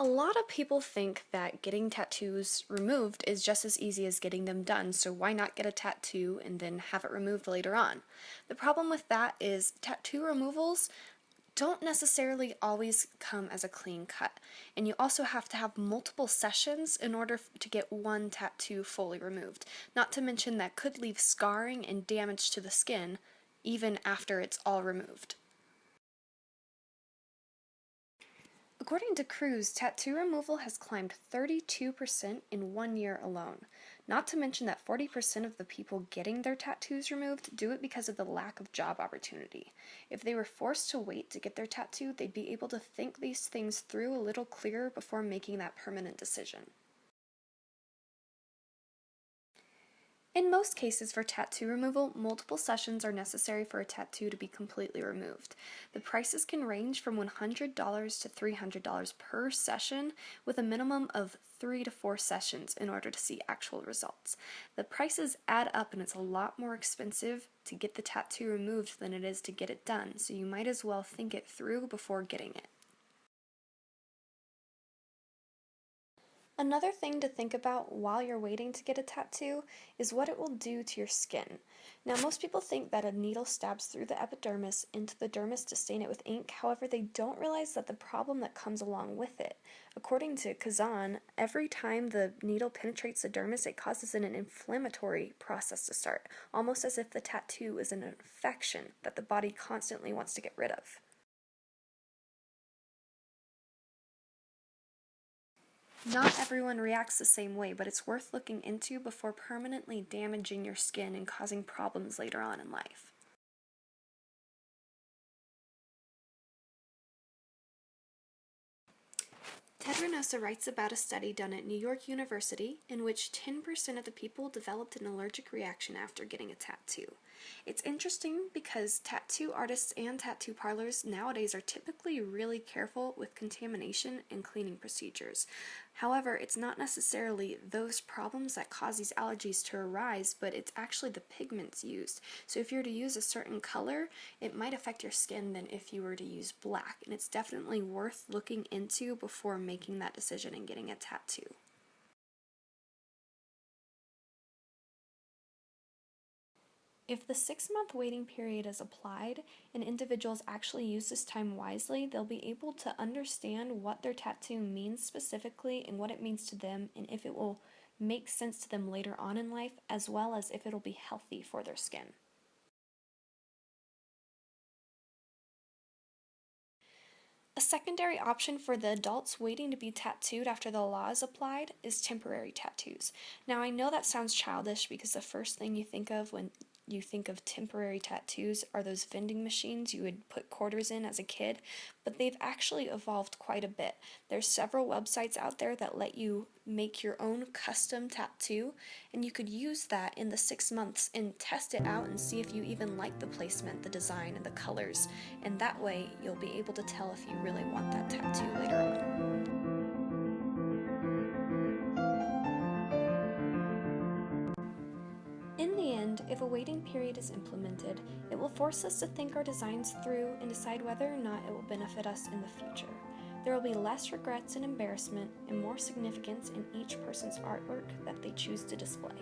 A lot of people think that getting tattoos removed is just as easy as getting them done, so why not get a tattoo and then have it removed later on? The problem with that is tattoo removals don't necessarily always come as a clean cut, and you also have to have multiple sessions in order to get one tattoo fully removed. Not to mention that could leave scarring and damage to the skin even after it's all removed. According to Cruz, tattoo removal has climbed 32% in 1 year alone. Not to mention that 40% of the people getting their tattoos removed do it because of the lack of job opportunity. If they were forced to wait to get their tattoo, they'd be able to think these things through a little clearer before making that permanent decision. In most cases for tattoo removal, multiple sessions are necessary for a tattoo to be completely removed. The prices can range from $100 to $300 per session, with a minimum of 3 to 4 sessions in order to see actual results. The prices add up and it's a lot more expensive to get the tattoo removed than it is to get it done, so you might as well think it through before getting it. Another thing to think about while you're waiting to get a tattoo is what it will do to your skin. Now, most people think that a needle stabs through the epidermis into the dermis to stain it with ink. However, they don't realize that the problem that comes along with it. According to Kazan, every time the needle penetrates the dermis, it causes an inflammatory process to start, almost as if the tattoo is an infection that the body constantly wants to get rid of. Not everyone reacts the same way, but it's worth looking into before permanently damaging your skin and causing problems later on in life. Ted Renosa writes about a study done at New York University in which 10% of the people developed an allergic reaction after getting a tattoo. It's interesting because tattoo artists and tattoo parlors nowadays are typically really careful with contamination and cleaning procedures. However, it's not necessarily those problems that cause these allergies to arise, but it's actually the pigments used. So if you're to use a certain color, it might affect your skin than if you were to use black, and it's definitely worth looking into before making that decision and getting a tattoo. If the 6-month waiting period is applied and individuals actually use this time wisely, they'll be able to understand what their tattoo means specifically and what it means to them, and if it will make sense to them later on in life, as well as if it'll be healthy for their skin. A secondary option for the adults waiting to be tattooed after the law is applied is temporary tattoos. Now, I know that sounds childish because the first thing you think of when you think of temporary tattoos are those vending machines you would put quarters in as a kid, but they've actually evolved quite a bit. There's several websites out there that let you make your own custom tattoo, and you could use that in the 6 months and test it out and see if you even like the placement, the design, and the colors, and that way you'll be able to tell if you really want that tattoo later on. In the end, if a waiting period is implemented, it will force us to think our designs through and decide whether or not it will benefit us in the future. There will be less regrets and embarrassment and more significance in each person's artwork that they choose to display.